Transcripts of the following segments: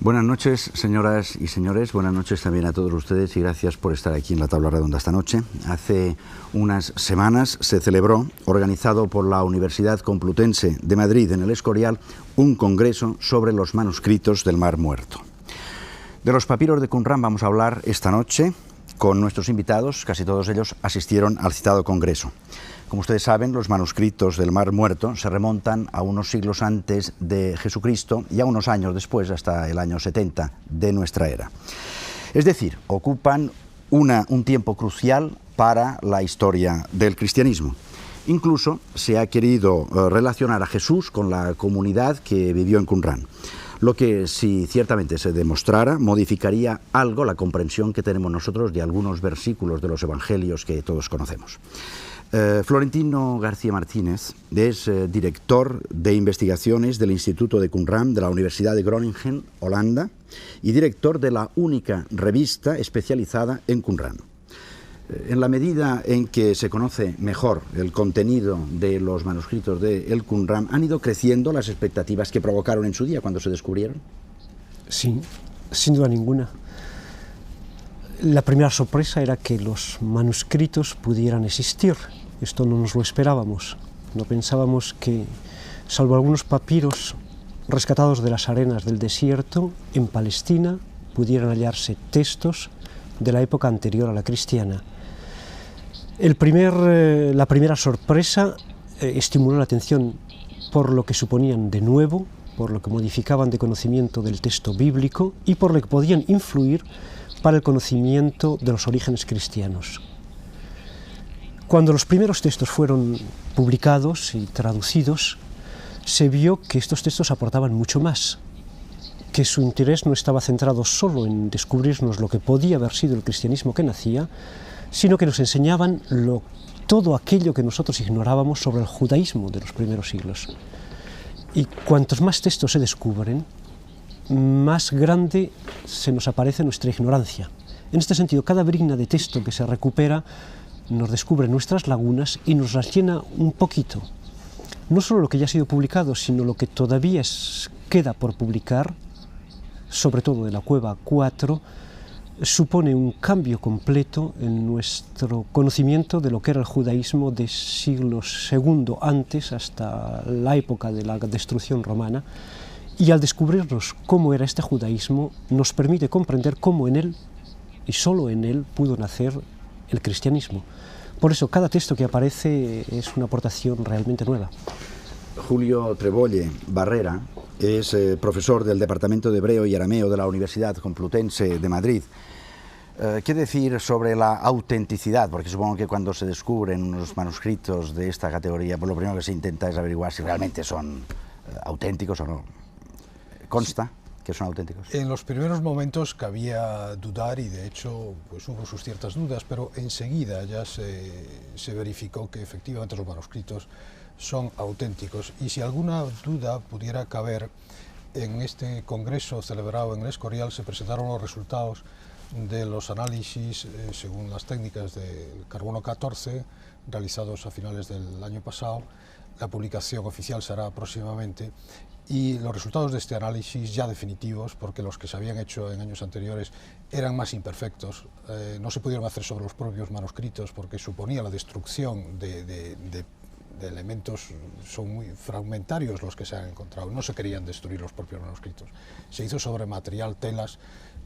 Buenas noches, señoras y señores, buenas noches también a todos ustedes y gracias por estar aquí en la tabla redonda esta noche. Hace unas semanas se celebró, organizado por la Universidad Complutense de Madrid en el Escorial, un congreso sobre los manuscritos del Mar Muerto. De los papiros de Qumran vamos a hablar esta noche con nuestros invitados, casi todos ellos asistieron al citado congreso. Como ustedes saben, los manuscritos del Mar Muerto se remontan a unos siglos antes de Jesucristo y a unos años después, hasta el año 70 de nuestra era. Es decir, ocupan un tiempo crucial para la historia del cristianismo. Incluso se ha querido relacionar a Jesús con la comunidad que vivió en Qumran, lo que, si ciertamente se demostrara, modificaría algo la comprensión que tenemos nosotros de algunos versículos de los evangelios que todos conocemos. Florentino García Martínez es director de investigaciones del Instituto de Qumran de la Universidad de Groningen, Holanda, y director de la única revista especializada en Qumran. En la medida en que se conoce mejor el contenido de los manuscritos de el Qumran, ¿han ido creciendo las expectativas que provocaron en su día cuando se descubrieron? Sí, sin duda ninguna. La primera sorpresa era que los manuscritos pudieran existir. Esto no nos lo esperábamos. No pensábamos que, salvo algunos papiros rescatados de las arenas del desierto, en Palestina pudieran hallarse textos de la época anterior a la cristiana. La primera sorpresa estimuló la atención por lo que suponían de nuevo, por lo que modificaban de conocimiento del texto bíblico y por lo que podían influir para el conocimiento de los orígenes cristianos. Cuando los primeros textos fueron publicados y traducidos, se vio que estos textos aportaban mucho más, que su interés no estaba centrado solo en descubrirnos lo que podía haber sido el cristianismo que nacía, sino que nos enseñaban todo aquello que nosotros ignorábamos sobre el judaísmo de los primeros siglos. Y cuantos más textos se descubren, más grande se nos aparece nuestra ignorancia. En este sentido, cada brizna de texto que se recupera nos descubre nuestras lagunas y nos las llena un poquito. No solo lo que ya ha sido publicado, sino lo que todavía queda por publicar, sobre todo de la Cueva 4, supone un cambio completo en nuestro conocimiento de lo que era el judaísmo de siglos II antes, hasta la época de la destrucción romana, y al descubrirnos cómo era este judaísmo, nos permite comprender cómo en él, y solo en él, pudo nacer el cristianismo. Por eso, cada texto que aparece es una aportación realmente nueva. Julio Trebolle Barrera es profesor del Departamento de Hebreo y Arameo de la Universidad Complutense de Madrid. ¿Qué decir sobre la autenticidad? Porque supongo que cuando se descubren unos manuscritos de esta categoría, pues lo primero que se intenta es averiguar si realmente son auténticos o no. ¿Consta que son auténticos? En los primeros momentos cabía dudar y de hecho pues hubo sus ciertas dudas, pero enseguida ya se verificó que efectivamente los manuscritos son auténticos. Y si alguna duda pudiera caber, en este congreso celebrado en el Escorial se presentaron los resultados de los análisis según las técnicas del carbono 14 realizados a finales del año pasado. La publicación oficial se hará próximamente y los resultados de este análisis ya definitivos, porque los que se habían hecho en años anteriores eran más imperfectos, no se pudieron hacer sobre los propios manuscritos porque suponía la destrucción de elementos, son muy fragmentarios los que se han encontrado, no se querían destruir los propios manuscritos, se hizo sobre material, telas,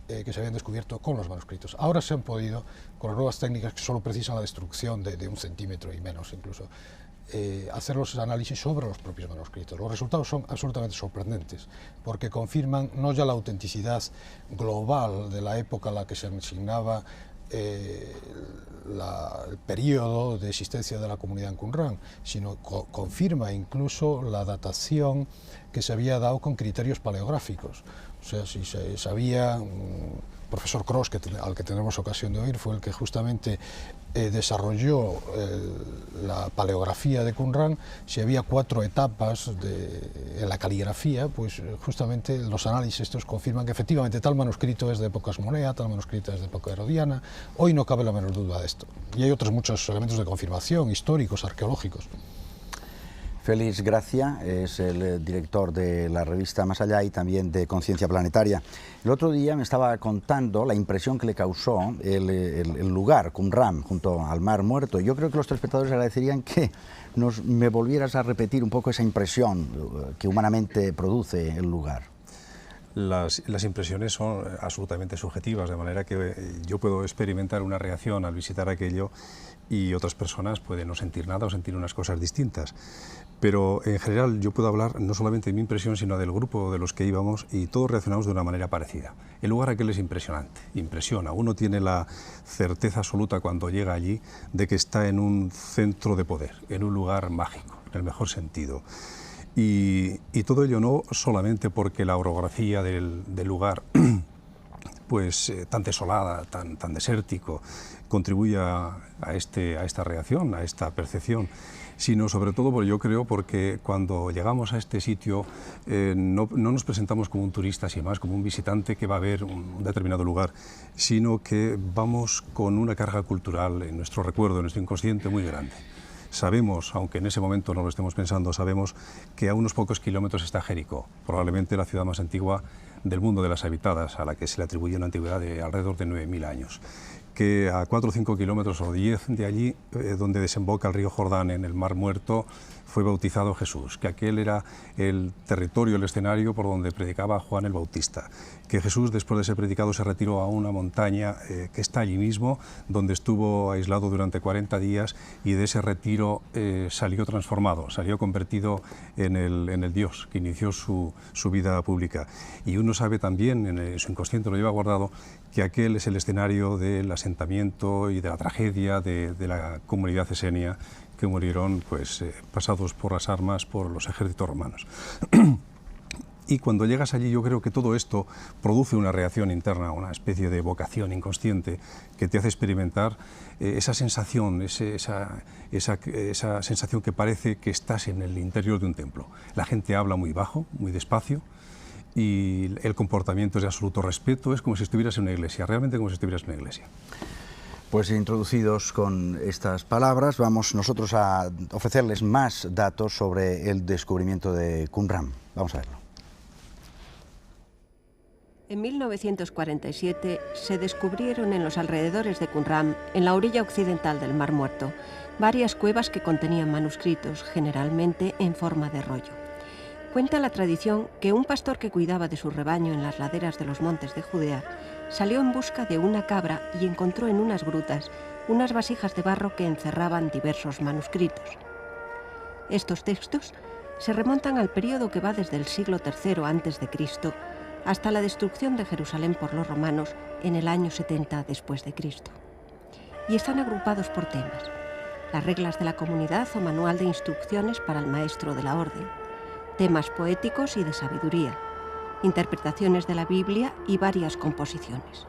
que se habían descubierto con los manuscritos. Ahora se han podido, con las nuevas técnicas que solo precisan la destrucción de 1 centímetro y menos incluso, hacer los análisis sobre los propios manuscritos. Los resultados son absolutamente sorprendentes porque confirman no ya la autenticidad global de la época a la que se asignaba el periodo de existencia de la comunidad en Qumran, sino confirma incluso la datación que se había dado con criterios paleográficos. O sea, si se sabía, profesor Cross, al que tenemos ocasión de oír, fue el que justamente desarrolló la paleografía de Qumran. Si había 4 etapas en la caligrafía, pues justamente los análisis estos confirman que efectivamente tal manuscrito es de época asmonea, tal manuscrito es de época herodiana. Hoy no cabe la menor duda de esto. Y hay otros muchos elementos de confirmación, históricos, arqueológicos. Félix Gracia es el director de la revista Más Allá y también de Conciencia Planetaria. El otro día me estaba contando la impresión que le causó el lugar, Qumran, junto al Mar Muerto. Yo creo que los telespectadores agradecerían que me volvieras a repetir un poco esa impresión que humanamente produce el lugar. Las impresiones son absolutamente subjetivas, de manera que yo puedo experimentar una reacción al visitar aquello y otras personas pueden no sentir nada o sentir unas cosas distintas. Pero en general yo puedo hablar no solamente de mi impresión, sino del grupo de los que íbamos, y todos reaccionamos de una manera parecida. El lugar aquel es impresionante, impresiona. Uno tiene la certeza absoluta cuando llega allí de que está en un centro de poder, en un lugar mágico, en el mejor sentido. Y todo ello no solamente porque la orografía del lugar pues tan desolada, tan desértico, contribuye a esta reacción, a esta percepción, sino sobre todo porque cuando llegamos a este sitio no nos presentamos como un turista, sino más como un visitante que va a ver un determinado lugar, sino que vamos con una carga cultural en nuestro recuerdo, en nuestro inconsciente muy grande. Sabemos, aunque en ese momento no lo estemos pensando, sabemos que a unos pocos kilómetros está Jericó, probablemente la ciudad más antigua del mundo de las habitadas, a la que se le atribuye una antigüedad de alrededor de 9.000 años. Que a 4 o 5 kilómetros o 10 de allí, donde desemboca el río Jordán en el Mar Muerto, fue bautizado Jesús, que aquel era el territorio, el escenario por donde predicaba Juan el Bautista, que Jesús, después de ser predicado, se retiró a una montaña que está allí mismo, donde estuvo aislado durante 40 días, y de ese retiro salió transformado, salió convertido en el Dios que inició su vida pública. Y uno sabe también, en su inconsciente lo lleva guardado, que aquel es el escenario del asentamiento y de la tragedia de la comunidad esenia, que murieron pues, pasados por las armas por los ejércitos romanos. Y cuando llegas allí, yo creo que todo esto produce una reacción interna, una especie de vocación inconsciente que te hace experimentar esa sensación, esa sensación que parece que estás en el interior de un templo. La gente habla muy bajo, muy despacio, y el comportamiento es de absoluto respeto, es como si estuvieras en una iglesia, realmente como si estuvieras en una iglesia. Pues introducidos con estas palabras, vamos nosotros a ofrecerles más datos sobre el descubrimiento de Qumran. Vamos a verlo. En 1947 se descubrieron en los alrededores de Qumran, en la orilla occidental del Mar Muerto, varias cuevas que contenían manuscritos, generalmente en forma de rollo. Cuenta la tradición que un pastor que cuidaba de su rebaño en las laderas de los montes de Judea salió en busca de una cabra y encontró en unas grutas unas vasijas de barro que encerraban diversos manuscritos. Estos textos se remontan al período que va desde el siglo III a.C. hasta la destrucción de Jerusalén por los romanos en el año 70 después de Cristo. Y están agrupados por temas: las reglas de la comunidad o manual de instrucciones para el maestro de la orden, temas poéticos y de sabiduría, interpretaciones de la Biblia y varias composiciones.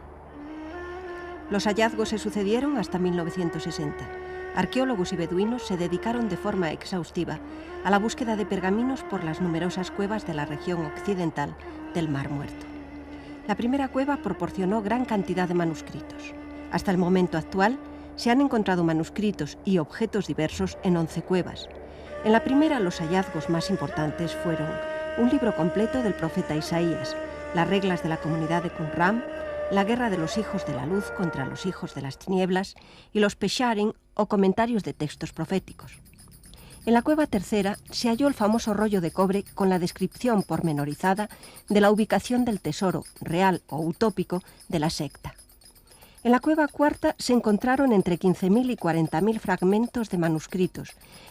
Los hallazgos se sucedieron hasta 1960. Arqueólogos y beduinos se dedicaron de forma exhaustiva a la búsqueda de pergaminos por las numerosas cuevas de la región occidental del Mar Muerto. La primera cueva proporcionó gran cantidad de manuscritos. Hasta el momento actual se han encontrado manuscritos y objetos diversos en 11 cuevas. En la primera, los hallazgos más importantes fueron un libro completo del profeta Isaías, las reglas de la comunidad de Qumran, la guerra de los hijos de la luz contra los hijos de las tinieblas y los pesharim o comentarios de textos proféticos. En la cueva tercera se halló el famoso rollo de cobre con la descripción pormenorizada de la ubicación del tesoro, real o utópico, de la secta. En la cueva cuarta se encontraron entre 15.000 y 40.000 fragmentos de manuscritos,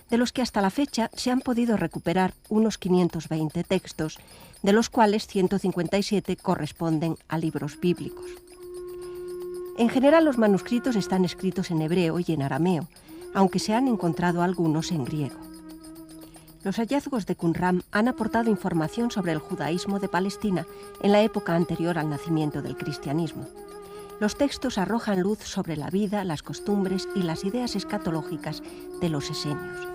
de los que hasta la fecha se han podido recuperar unos 520 textos, de los cuales 157 corresponden a libros bíblicos. En general, los manuscritos están escritos en hebreo y en arameo, aunque se han encontrado algunos en griego. Los hallazgos de Qumran han aportado información sobre el judaísmo de Palestina en la época anterior al nacimiento del cristianismo. Los textos arrojan luz sobre la vida, las costumbres y las ideas escatológicas de los esenios.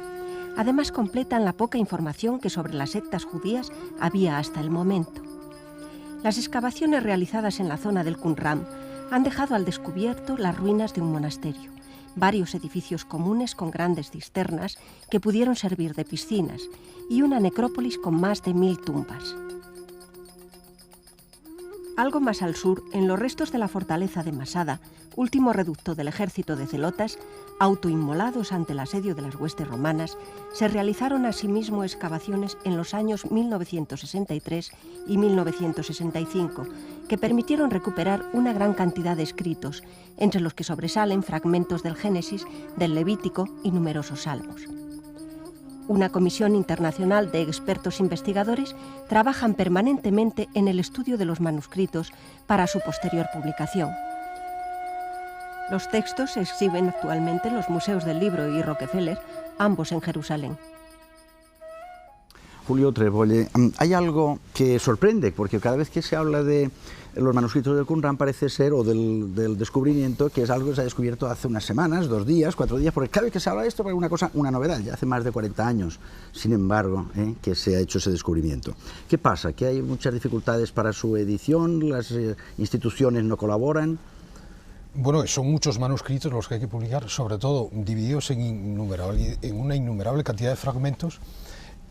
Además, completan la poca información que sobre las sectas judías había hasta el momento. Las excavaciones realizadas en la zona del Qumran han dejado al descubierto las ruinas de un monasterio, varios edificios comunes con grandes cisternas que pudieron servir de piscinas y una necrópolis con más de 1000 tumbas. Algo más al sur, en los restos de la fortaleza de Masada, último reducto del ejército de celotas, autoinmolados ante el asedio de las huestes romanas, se realizaron asimismo excavaciones en los años 1963 y 1965, que permitieron recuperar una gran cantidad de escritos, entre los que sobresalen fragmentos del Génesis, del Levítico y numerosos salmos. Una comisión internacional de expertos investigadores trabajan permanentemente en el estudio de los manuscritos para su posterior publicación. Los textos se exhiben actualmente en los Museos del Libro y Rockefeller, ambos en Jerusalén. Julio Trebolle, hay algo que sorprende, porque cada vez que se habla de los manuscritos del Qumran parece ser, o del descubrimiento, que es algo que se ha descubierto hace unas semanas, 2 días, 4 días, porque cada vez que se habla de esto parece una novedad, ya hace más de 40 años, sin embargo, que se ha hecho ese descubrimiento. ¿Qué pasa? ¿Que hay muchas dificultades para su edición? ¿Las instituciones no colaboran? Bueno, son muchos manuscritos los que hay que publicar, sobre todo divididos en una innumerable cantidad de fragmentos,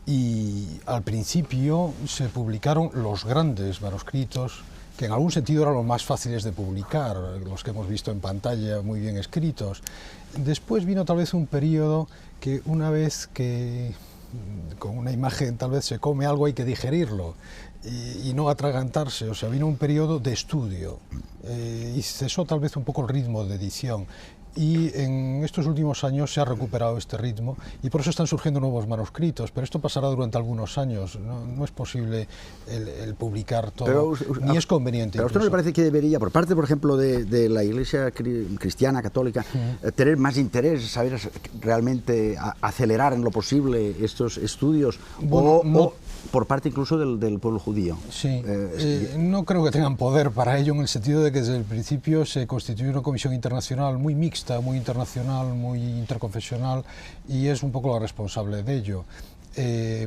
y al principio se publicaron los grandes manuscritos, que en algún sentido eran los más fáciles de publicar, los que hemos visto en pantalla muy bien escritos. Después vino tal vez un periodo que una vez que con una imagen tal vez se come algo hay que digerirlo y no atragantarse, o sea, vino un periodo de estudio y cesó tal vez un poco el ritmo de edición. Y en estos últimos años se ha recuperado este ritmo y por eso están surgiendo nuevos manuscritos, pero esto pasará durante algunos años, no es posible el publicar todo, ni es conveniente. Pero a usted no le parece que debería, por parte, por ejemplo, de la Iglesia cristiana, católica, tener más interés, saber realmente acelerar en lo posible estos estudios, bueno, o por parte incluso del pueblo judío? Sí, no creo que tengan poder para ello, en el sentido de que desde el principio se constituyó una comisión internacional muy mixta, muy internacional, muy interconfesional, y es un poco la responsable de ello.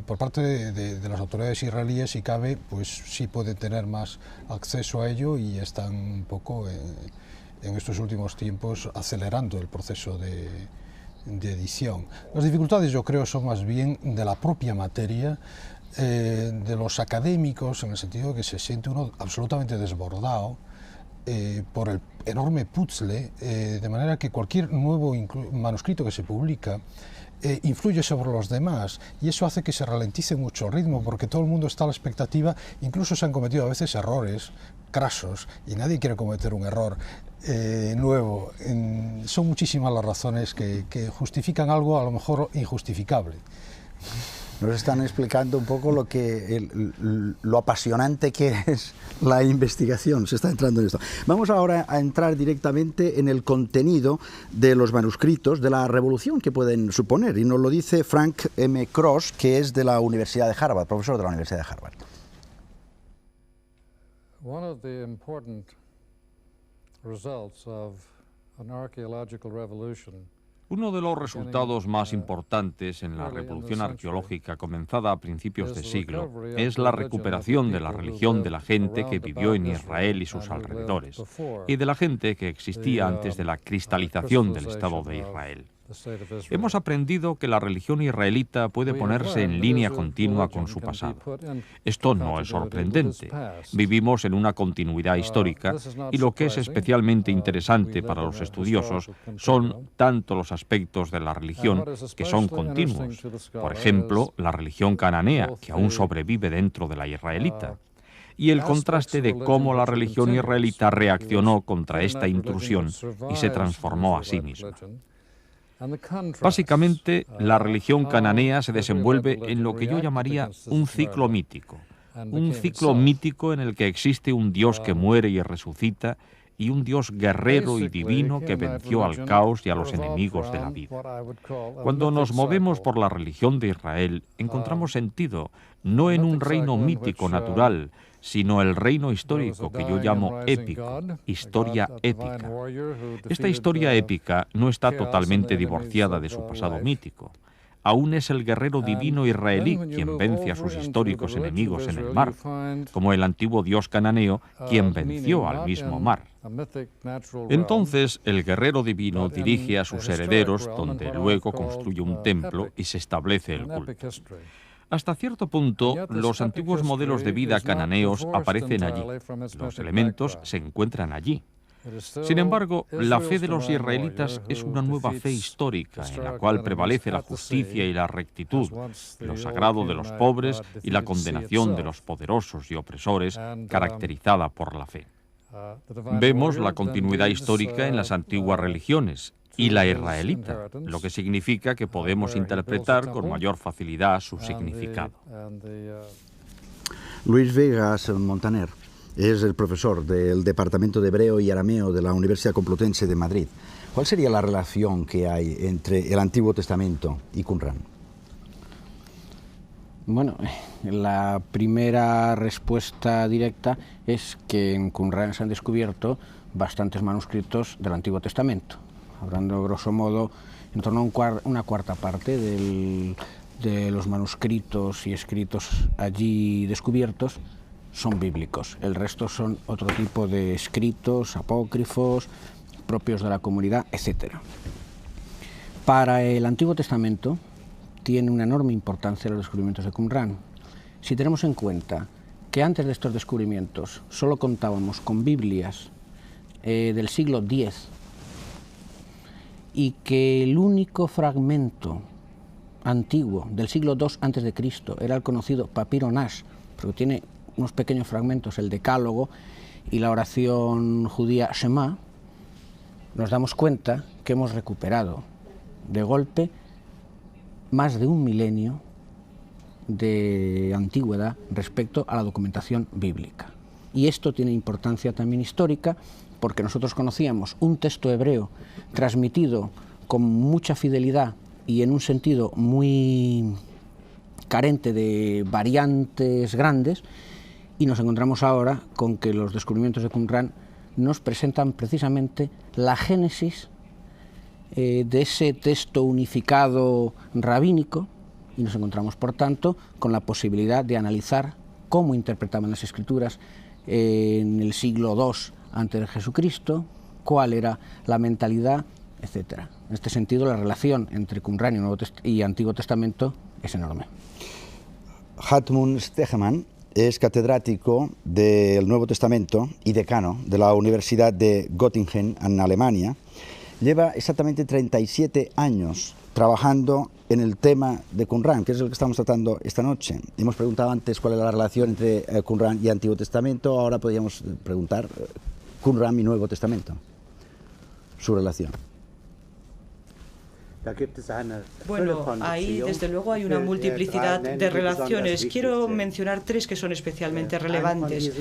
Por parte de las autoridades israelíes, si cabe, pues sí pueden tener más acceso a ello y están un poco en estos últimos tiempos acelerando el proceso de edición. Las dificultades, yo creo, son más bien de la propia materia, de los académicos, en el sentido de que se siente uno absolutamente desbordado por el enorme puzzle, de manera que cualquier nuevo manuscrito que se publica influye sobre los demás, y eso hace que se ralentice mucho el ritmo, porque todo el mundo está a la expectativa. Incluso se han cometido a veces errores crasos y nadie quiere cometer un error nuevo. Son muchísimas las razones que justifican algo a lo mejor injustificable. Nos están explicando un poco lo apasionante que es la investigación, se está entrando en esto. Vamos ahora a entrar directamente en el contenido de los manuscritos, de la revolución que pueden suponer, y nos lo dice Frank M. Cross, que es de la Universidad de Harvard, profesor de la Universidad de Harvard. One of the important results of an archaeological revolution. Uno de los resultados más importantes en la revolución arqueológica comenzada a principios de siglo es la recuperación de la religión de la gente que vivió en Israel y sus alrededores, y de la gente que existía antes de la cristalización del Estado de Israel. Hemos aprendido que la religión israelita puede ponerse en línea continua con su pasado. Esto no es sorprendente. Vivimos en una continuidad histórica y lo que es especialmente interesante para los estudiosos son tanto los aspectos de la religión que son continuos. Por ejemplo, la religión cananea, que aún sobrevive dentro de la israelita, y el contraste de cómo la religión israelita reaccionó contra esta intrusión y se transformó a sí misma. Básicamente, la religión cananea se desenvuelve en lo que yo llamaría un ciclo mítico en el que existe un Dios que muere y resucita y un Dios guerrero y divino que venció al caos y a los enemigos de la vida. Cuando nos movemos por la religión de Israel, encontramos sentido no en un reino mítico natural, sino el reino histórico que yo llamo épico, historia épica. Esta historia épica no está totalmente divorciada de su pasado mítico. aún es el guerrero divino israelí quien vence a sus históricos enemigos en el mar, como el antiguo dios cananeo quien venció al mismo mar. Entonces, el guerrero divino dirige a sus herederos donde luego construye un templo y se establece el culto. Hasta cierto punto, los antiguos modelos de vida cananeos aparecen allí. Los elementos se encuentran allí. Sin embargo, la fe de los israelitas es una nueva fe histórica en la cual prevalece la justicia y la rectitud, lo sagrado de los pobres y la condenación de los poderosos y opresores, caracterizada por la fe. Vemos la continuidad histórica en las antiguas religiones y la israelita, lo que significa que podemos interpretar con mayor facilidad su significado. Luis Vegas Montaner es el profesor del Departamento de Hebreo y Arameo de la Universidad Complutense de Madrid. ¿Cuál sería la relación que hay entre el Antiguo Testamento y Qumran? Bueno, la primera respuesta directa es que en Qumran se han descubierto bastantes manuscritos del Antiguo Testamento, hablando grosso modo en torno a una cuarta parte de los manuscritos y escritos allí descubiertos son bíblicos. El resto son otro tipo de escritos apócrifos, propios de la comunidad, etc. Para el Antiguo Testamento tiene una enorme importancia los descubrimientos de Qumran. Si tenemos en cuenta que antes de estos descubrimientos solo contábamos con Biblias del siglo X y que el único fragmento antiguo del siglo II a.C. era el conocido Papiro Nash, porque tiene unos pequeños fragmentos, el Decálogo y la oración judía Shema, nos damos cuenta que hemos recuperado de golpe más de un milenio de antigüedad respecto a la documentación bíblica. Y esto tiene importancia también histórica, porque nosotros conocíamos un texto hebreo transmitido con mucha fidelidad y en un sentido muy carente de variantes grandes, y nos encontramos ahora con que los descubrimientos de Qumran nos presentan precisamente la génesis de ese texto unificado rabínico, y nos encontramos, por tanto, con la posibilidad de analizar cómo interpretaban las Escrituras en el siglo II antes de Jesucristo, cuál era la mentalidad, etc. En este sentido, la relación entre Qumran y Antiguo Testamento es enorme. Hartmut Stegemann es catedrático del Nuevo Testamento y decano de la Universidad de Göttingen en Alemania. Lleva exactamente 37 años trabajando en el tema de Qumran, que es el que estamos tratando esta noche. Hemos preguntado antes cuál era la relación entre Qumran y Antiguo Testamento, ahora podríamos preguntar Qumran y Nuevo Testamento, su relación. Bueno, ahí desde luego hay una multiplicidad de relaciones. Quiero mencionar tres que son especialmente relevantes.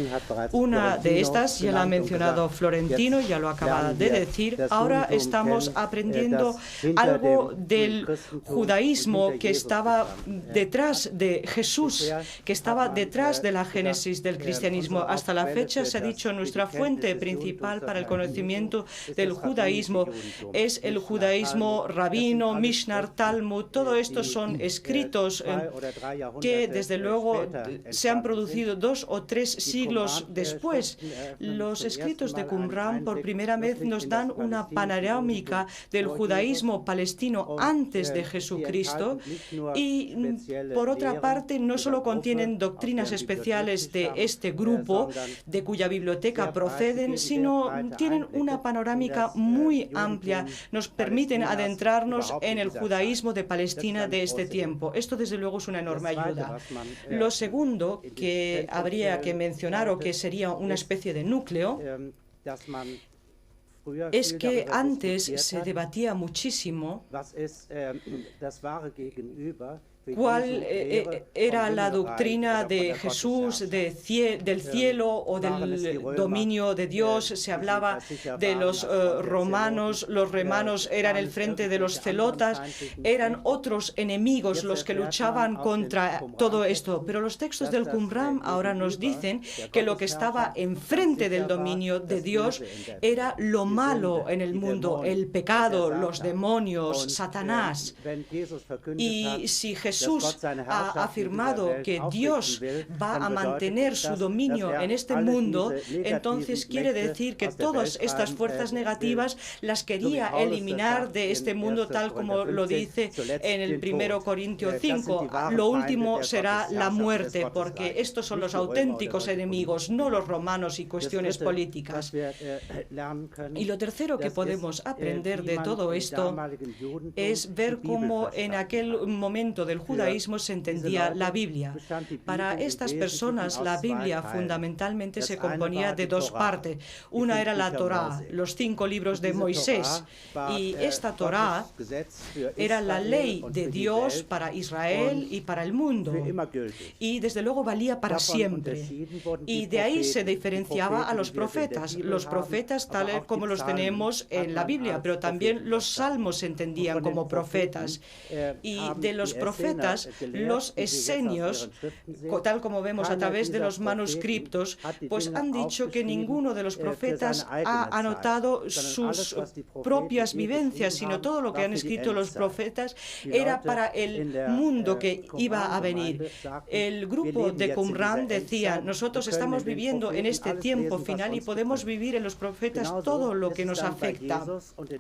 Una de estas ya la ha mencionado Florentino, ya lo acaba de decir. Ahora estamos aprendiendo algo del judaísmo que estaba detrás de Jesús, que estaba detrás de la génesis del cristianismo. Hasta la fecha se ha dicho nuestra fuente principal para el conocimiento del judaísmo es el judaísmo rabínico, Mishnah, Talmud, todo esto son escritos que desde luego se han producido 2 o 3 siglos después. Los escritos de Qumran por primera vez nos dan una panorámica del judaísmo palestino antes de Jesucristo y por otra parte no solo contienen doctrinas especiales de este grupo de cuya biblioteca proceden, sino tienen una panorámica muy amplia, nos permiten adentrarnos en el judaísmo de Palestina de este tiempo. Esto desde luego es una enorme ayuda. Lo segundo que habría que mencionar o que sería una especie de núcleo es que antes se debatía muchísimo cuál era la doctrina de Jesús, del cielo o del dominio de Dios. Se hablaba de los romanos eran el frente de los celotas, eran otros enemigos los que luchaban contra todo esto. Pero los textos del Qumran ahora nos dicen que lo que estaba enfrente del dominio de Dios era lo malo en el mundo, el pecado, los demonios, Satanás. Y si Jesús ha afirmado que Dios va a mantener su dominio en este mundo, entonces quiere decir que todas estas fuerzas negativas las quería eliminar de este mundo, tal como lo dice en el 1 Corintios 5. Lo último será la muerte, porque estos son los auténticos enemigos, no los romanos y cuestiones políticas. Y lo tercero que podemos aprender de todo esto es ver cómo en aquel momento del judaísmo se entendía la Biblia. Para estas personas la Biblia fundamentalmente se componía de dos partes. Una era la Torá, los 5 libros de Moisés, y esta Torá era la ley de Dios para Israel y para el mundo, y desde luego valía para siempre. Y de ahí se diferenciaba a los profetas tal como los tenemos en la Biblia, pero también los salmos se entendían como profetas. Y de los profetas, los esenios, tal como vemos a través de los manuscritos, pues han dicho que ninguno de los profetas ha anotado sus propias vivencias, sino todo lo que han escrito los profetas era para el mundo que iba a venir. El grupo de Qumran decía: nosotros estamos viviendo en este tiempo final y podemos vivir en los profetas todo lo que nos afecta.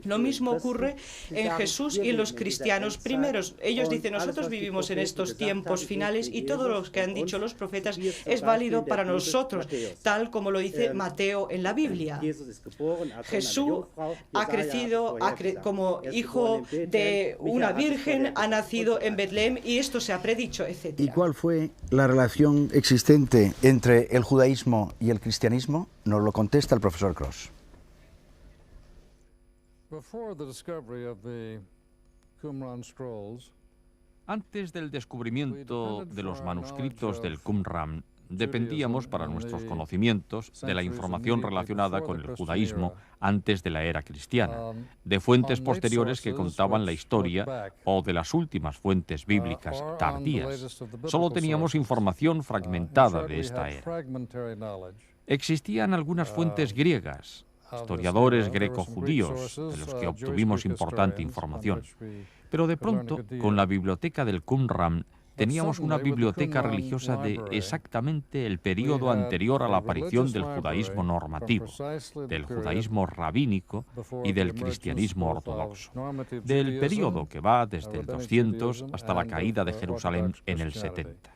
Lo mismo ocurre en Jesús y en los cristianos primeros. Ellos dicen: nosotros vivimos en estos tiempos finales y todo lo que han dicho los profetas es válido para nosotros, tal como lo dice Mateo en la Biblia. Jesús ha crecido como hijo de una virgen, ha nacido en Betlem y esto se ha predicho, etc. ¿Y cuál fue la relación existente entre el judaísmo y el cristianismo? Nos lo contesta el profesor Cross. Antes del descubrimiento de los manuscritos del Qumran, dependíamos para nuestros conocimientos de la información relacionada con el judaísmo antes de la era cristiana, de fuentes posteriores que contaban la historia o de las últimas fuentes bíblicas tardías. Solo teníamos información fragmentada de esta era. Existían algunas fuentes griegas, historiadores greco-judíos, de los que obtuvimos importante información. Pero de pronto, con la biblioteca del Qumran, teníamos una biblioteca religiosa de exactamente el periodo anterior a la aparición del judaísmo normativo, del judaísmo rabínico y del cristianismo ortodoxo, del periodo que va desde el 200 hasta la caída de Jerusalén en el 70.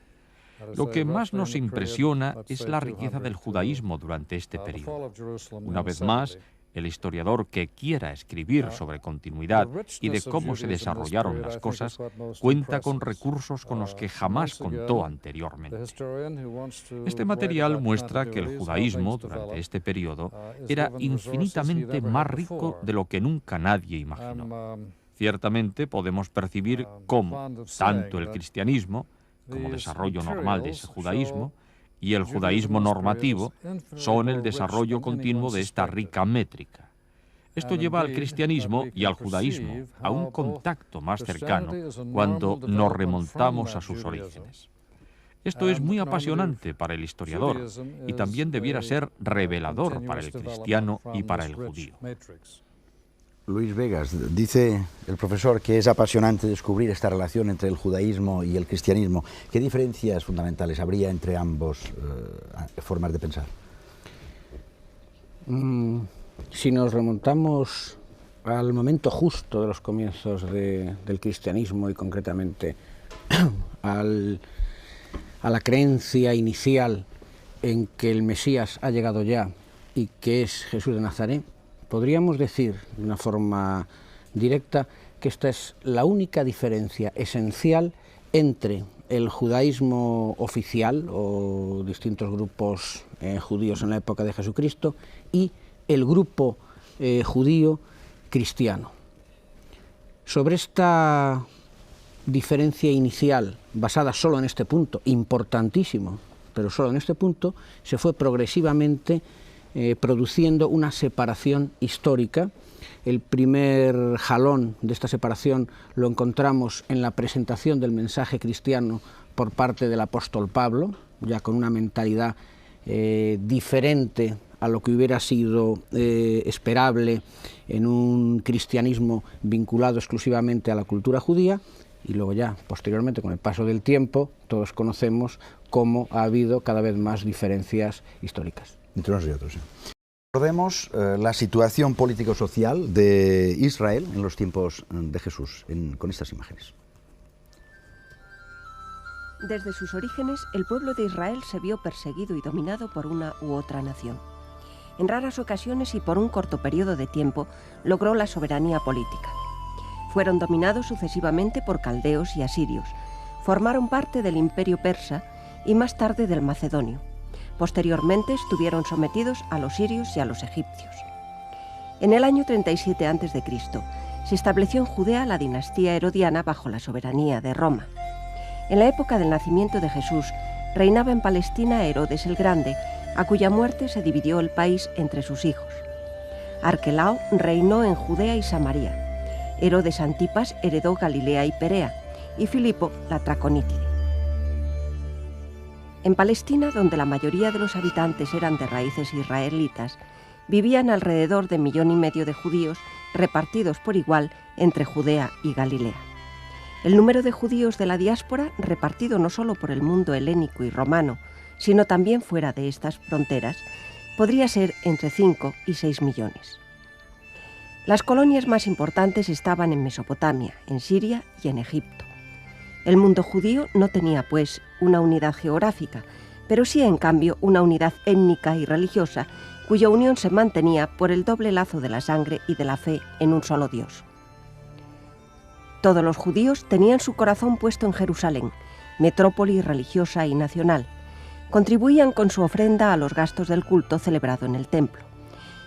Lo que más nos impresiona es la riqueza del judaísmo durante este periodo. Una vez más, el historiador que quiera escribir sobre continuidad y de cómo se desarrollaron las cosas cuenta con recursos con los que jamás contó anteriormente. Este material muestra que el judaísmo durante este periodo era infinitamente más rico de lo que nunca nadie imaginó. Ciertamente podemos percibir cómo tanto el cristianismo, como desarrollo normal de ese judaísmo, y el judaísmo normativo son el desarrollo continuo de esta rica métrica. Esto lleva al cristianismo y al judaísmo a un contacto más cercano cuando nos remontamos a sus orígenes. Esto es muy apasionante para el historiador y también debiera ser revelador para el cristiano y para el judío. Luis Vegas, dice el profesor que es apasionante descubrir esta relación entre el judaísmo y el cristianismo. ¿Qué diferencias fundamentales habría entre ambos formas de pensar? Si nos remontamos al momento justo de los comienzos del cristianismo y concretamente a la creencia inicial en que el Mesías ha llegado ya y que es Jesús de Nazaret, podríamos decir de una forma directa que esta es la única diferencia esencial entre el judaísmo oficial o distintos grupos judíos en la época de Jesucristo y el grupo judío cristiano. Sobre esta diferencia inicial basada solo en este punto, importantísimo, pero solo en este punto, se fue progresivamente produciendo una separación histórica. El primer jalón de esta separación lo encontramos en la presentación del mensaje cristiano por parte del apóstol Pablo, ya con una mentalidad diferente a lo que hubiera sido esperable en un cristianismo vinculado exclusivamente a la cultura judía, y luego ya, posteriormente, con el paso del tiempo, todos conocemos cómo ha habido cada vez más diferencias históricas. Entre unos y otros, sí. Recordemos la situación político-social de Israel en los tiempos de Jesús, con estas imágenes. Desde sus orígenes, el pueblo de Israel se vio perseguido y dominado por una u otra nación. En raras ocasiones y por un corto periodo de tiempo, logró la soberanía política. Fueron dominados sucesivamente por caldeos y asirios, formaron parte del imperio persa y más tarde del macedonio. Posteriormente estuvieron sometidos a los sirios y a los egipcios. En el año 37 a.C. se estableció en Judea la dinastía herodiana bajo la soberanía de Roma. En la época del nacimiento de Jesús, reinaba en Palestina Herodes el Grande, a cuya muerte se dividió el país entre sus hijos. Arquelao reinó en Judea y Samaria. Herodes Antipas heredó Galilea y Perea, y Filipo la Traconítide. En Palestina, donde la mayoría de los habitantes eran de raíces israelitas, vivían alrededor de 1,5 millones de judíos repartidos por igual entre Judea y Galilea. El número de judíos de la diáspora, repartido no solo por el mundo helénico y romano, sino también fuera de estas fronteras, podría ser entre 5 y 6 millones. Las colonias más importantes estaban en Mesopotamia, en Siria y en Egipto. El mundo judío no tenía, pues, una unidad geográfica, pero sí, en cambio, una unidad étnica y religiosa, cuya unión se mantenía por el doble lazo de la sangre y de la fe en un solo Dios. Todos los judíos tenían su corazón puesto en Jerusalén, metrópoli religiosa y nacional. Contribuían con su ofrenda a los gastos del culto celebrado en el templo.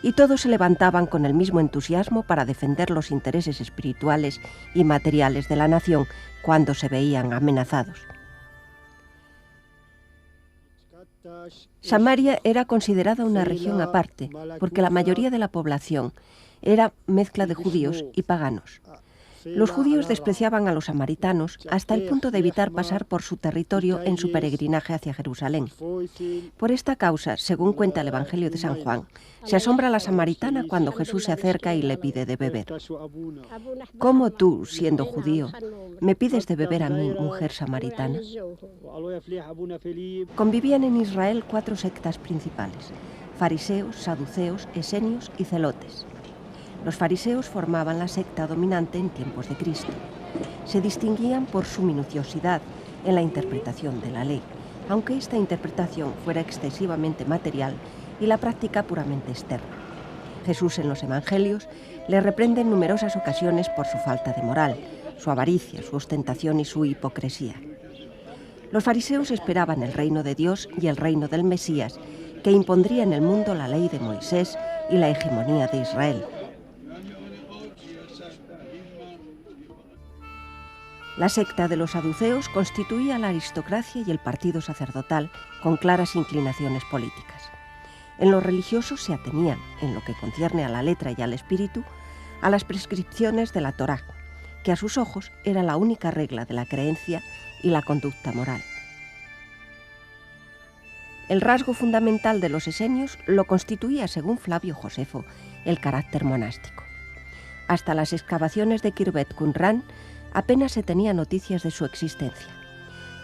Y todos se levantaban con el mismo entusiasmo para defender los intereses espirituales y materiales de la nación cuando se veían amenazados. Samaria era considerada una región aparte, porque la mayoría de la población era mezcla de judíos y paganos. Los judíos despreciaban a los samaritanos hasta el punto de evitar pasar por su territorio en su peregrinaje hacia Jerusalén. Por esta causa, según cuenta el Evangelio de San Juan, se asombra a la samaritana cuando Jesús se acerca y le pide de beber. ¿Cómo tú, siendo judío, me pides de beber a mí, mujer samaritana? Convivían en Israel 4 sectas principales: fariseos, saduceos, esenios y celotes. Los fariseos formaban la secta dominante en tiempos de Cristo. Se distinguían por su minuciosidad en la interpretación de la ley, aunque esta interpretación fuera excesivamente material y la práctica puramente externa. Jesús en los Evangelios le reprende en numerosas ocasiones por su falta de moral, su avaricia, su ostentación y su hipocresía. Los fariseos esperaban el reino de Dios y el reino del Mesías, que impondría en el mundo la ley de Moisés y la hegemonía de Israel. La secta de los saduceos constituía la aristocracia y el partido sacerdotal con claras inclinaciones políticas. En lo religioso se atenían, en lo que concierne a la letra y al espíritu, a las prescripciones de la Torá, que a sus ojos era la única regla de la creencia y la conducta moral. El rasgo fundamental de los esenios lo constituía, según Flavio Josefo, el carácter monástico. Hasta las excavaciones de Khirbet Qumran apenas se tenía noticias de su existencia.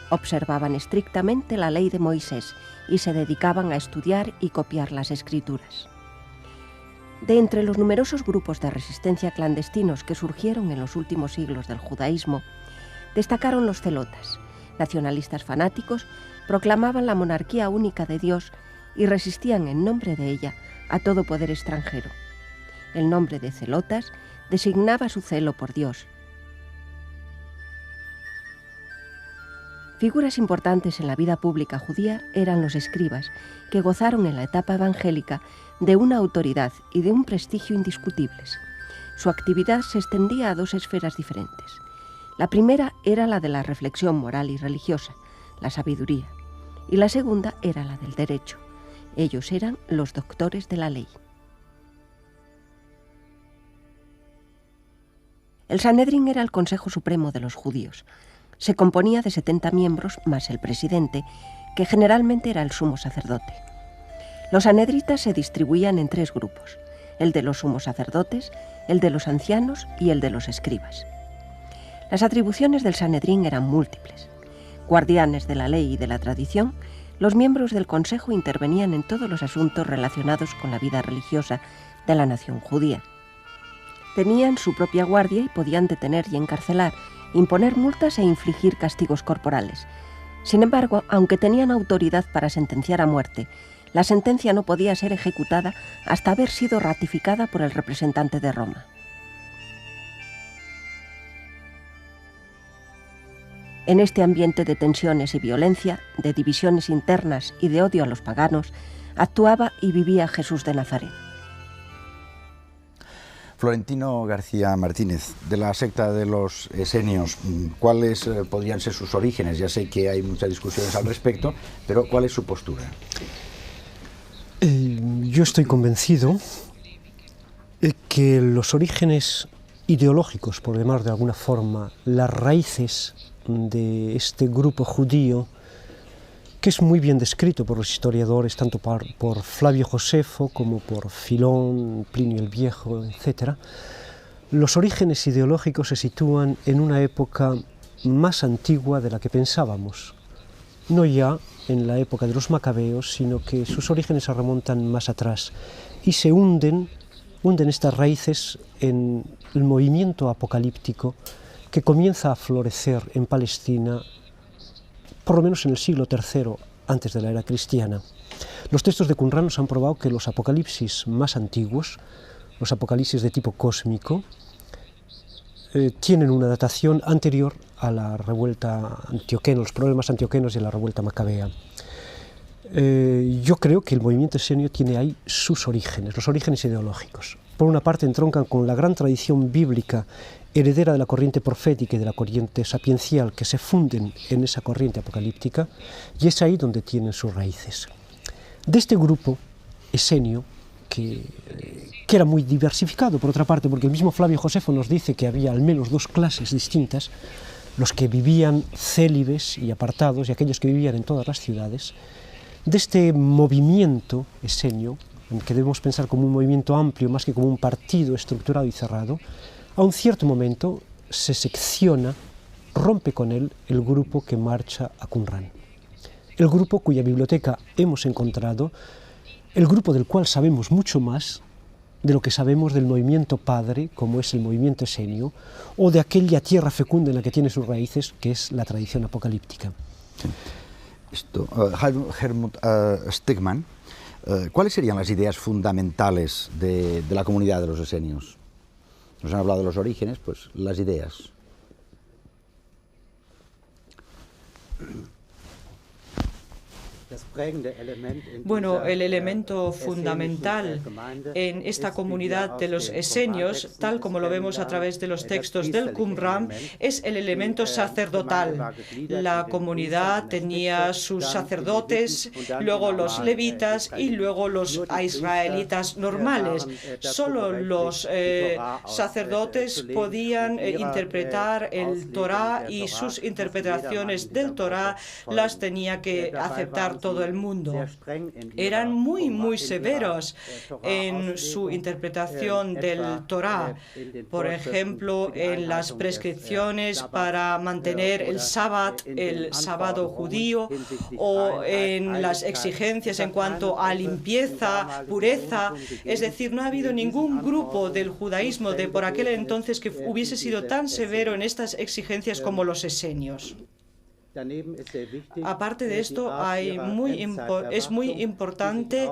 Observaban estrictamente la ley de Moisés y se dedicaban a estudiar y copiar las escrituras. De entre los numerosos grupos de resistencia clandestinos que surgieron en los últimos siglos del judaísmo, destacaron los celotas, nacionalistas fanáticos, proclamaban la monarquía única de Dios y resistían en nombre de ella a todo poder extranjero. El nombre de celotas designaba su celo por Dios. Figuras importantes en la vida pública judía eran los escribas, que gozaron en la etapa evangélica de una autoridad y de un prestigio indiscutibles. Su actividad se extendía a 2 esferas diferentes: La primera era la de la reflexión moral y religiosa, la sabiduría, y la segunda era la del derecho. Ellos eran los doctores de la ley. El Sanedrín era el Consejo Supremo de los judíos. Se componía de 70 miembros más el presidente, que generalmente era el sumo sacerdote. Los sanedritas se distribuían en 3 grupos: el de los sumos sacerdotes, el de los ancianos y el de los escribas. Las atribuciones del Sanedrín eran múltiples. Guardianes de la ley y de la tradición, los miembros del Consejo intervenían en todos los asuntos relacionados con la vida religiosa de la nación judía. Tenían su propia guardia y podían detener y encarcelar, imponer multas e infligir castigos corporales. Sin embargo, aunque tenían autoridad para sentenciar a muerte, la sentencia no podía ser ejecutada hasta haber sido ratificada por el representante de Roma. En este ambiente de tensiones y violencia, de divisiones internas y de odio a los paganos, actuaba y vivía Jesús de Nazaret. Florentino García Martínez, de la secta de los esenios, ¿cuáles podrían ser sus orígenes? Ya sé que hay muchas discusiones al respecto, pero ¿cuál es su postura? Yo estoy convencido que los orígenes ideológicos, por llamar de alguna forma, las raíces de este grupo judío, que es muy bien descrito por los historiadores, tanto por Flavio Josefo como por Filón, Plinio el Viejo, etc. Los orígenes ideológicos se sitúan en una época más antigua de la que pensábamos. No ya en la época de los macabeos, sino que sus orígenes se remontan más atrás y se hunden estas raíces en el movimiento apocalíptico que comienza a florecer en Palestina, por lo menos en el siglo III antes de la era cristiana. Los textos de Qumran nos han probado que los apocalipsis más antiguos, los apocalipsis de tipo cósmico, tienen una datación anterior a la revuelta antioquena, los problemas antioquenos y a la revuelta macabea. Yo creo que el movimiento esenio tiene ahí sus orígenes, los orígenes ideológicos. Por una parte entroncan con la gran tradición bíblica heredera de la corriente profética y de la corriente sapiencial que se funden en esa corriente apocalíptica, y es ahí donde tienen sus raíces. De este grupo esenio, que era muy diversificado, por otra parte, porque el mismo Flavio Josefo nos dice que había al menos 2 clases distintas, los que vivían célibes y apartados y aquellos que vivían en todas las ciudades. De este movimiento esenio, que debemos pensar como un movimiento amplio más que como un partido estructurado y cerrado, a un cierto momento se secciona, rompe con él el grupo que marcha a Qumran. El grupo cuya biblioteca hemos encontrado, el grupo del cual sabemos mucho más de lo que sabemos del movimiento padre, como es el movimiento esenio, o de aquella tierra fecunda en la que tiene sus raíces, que es la tradición apocalíptica. Sí. Helmut Stegmann, ¿cuáles serían las ideas fundamentales de la comunidad de los esenios? Nos han hablado de los orígenes, pues las ideas. Bueno, el elemento fundamental en esta comunidad de los esenios, tal como lo vemos a través de los textos del Qumran, es el elemento sacerdotal. La comunidad tenía sus sacerdotes, luego los levitas y luego los israelitas normales. Solo los sacerdotes podían interpretar el Torá, y sus interpretaciones del Torá las tenía que aceptar todo el mundo. Eran muy severos en su interpretación del Torá. Por ejemplo, en las prescripciones para mantener el sábado judío, o en las exigencias en cuanto a limpieza, pureza. Es decir, no ha habido ningún grupo del judaísmo de por aquel entonces que hubiese sido tan severo en estas exigencias como los esenios. Aparte de esto, es muy importante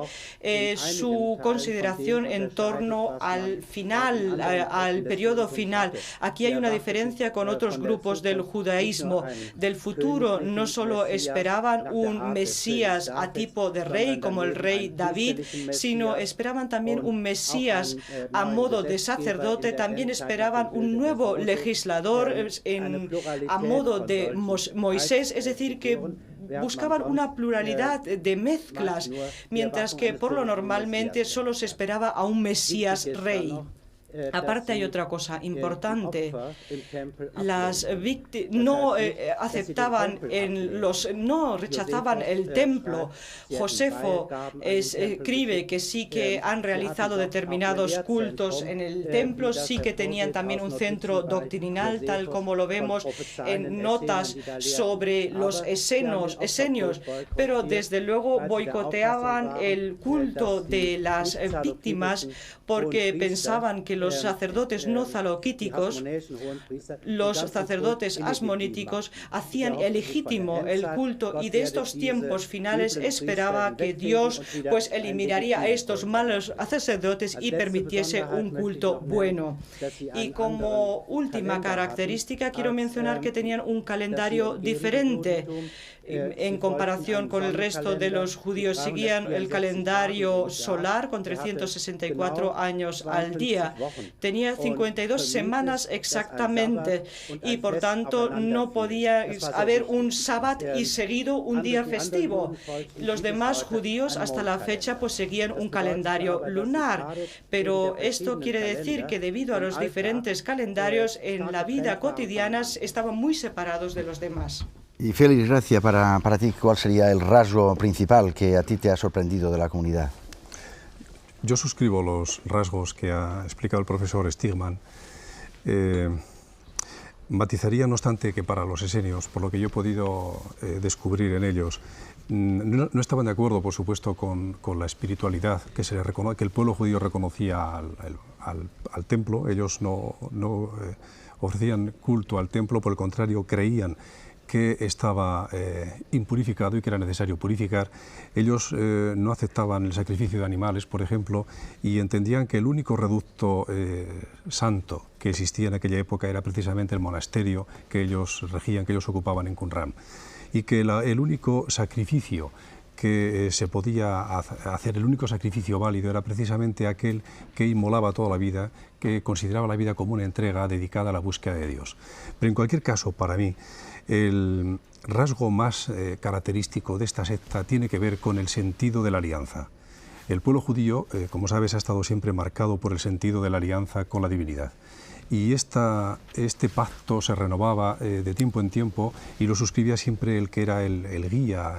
su consideración en torno al final, al periodo final. Aquí hay una diferencia con otros grupos del judaísmo. Del futuro no solo esperaban un Mesías a tipo de rey, como el rey David, sino esperaban también un Mesías a modo de sacerdote, también esperaban un nuevo legislador a modo de Moisés, es decir, que buscaban una pluralidad de mezclas, mientras que por lo normalmente solo se esperaba a un Mesías rey. Aparte hay otra cosa importante. Las víctimas no rechazaban el templo. Josefo escribe que sí que han realizado determinados cultos en el templo, sí que tenían también un centro doctrinal, tal como lo vemos en notas sobre los esenios, pero desde luego boicoteaban el culto de las víctimas porque pensaban que los sacerdotes no zaloquíticos, los sacerdotes asmoníticos, hacían ilegítimo el culto, y de estos tiempos finales esperaba que Dios pues eliminaría a estos malos sacerdotes y permitiese un culto bueno. Y como última característica quiero mencionar que tenían un calendario diferente. En comparación con el resto de los judíos, seguían el calendario solar con 364 años al día. Tenía 52 semanas exactamente, y por tanto no podía haber un sábado y seguido un día festivo. Los demás judíos hasta la fecha pues seguían un calendario lunar, pero esto quiere decir que debido a los diferentes calendarios en la vida cotidiana estaban muy separados de los demás. Y Félix Gracia, para ti, ¿cuál sería el rasgo principal que a ti te ha sorprendido de la comunidad? Yo suscribo los rasgos que ha explicado el profesor Stigman. Matizaría, no obstante, que para los esenios, por lo que yo he podido descubrir en ellos, no estaban de acuerdo, por supuesto, con la espiritualidad que el pueblo judío reconocía al templo. Ellos no ofrecían culto al templo, por el contrario, creían que estaba impurificado y que era necesario purificar. Ellos no aceptaban el sacrificio de animales, por ejemplo, y entendían que el único reducto santo que existía en aquella época era precisamente el monasterio que ellos regían, que ellos ocupaban en Qumran, y que el único sacrificio que se podía hacer, el único sacrificio válido, era precisamente aquel que inmolaba toda la vida, que consideraba la vida como una entrega dedicada a la búsqueda de Dios. Pero en cualquier caso, para mí, el rasgo más característico de esta secta tiene que ver con el sentido de la alianza. El pueblo judío, como sabes, ha estado siempre marcado por el sentido de la alianza con la divinidad. Y este pacto se renovaba de tiempo en tiempo y lo suscribía siempre el que era el guía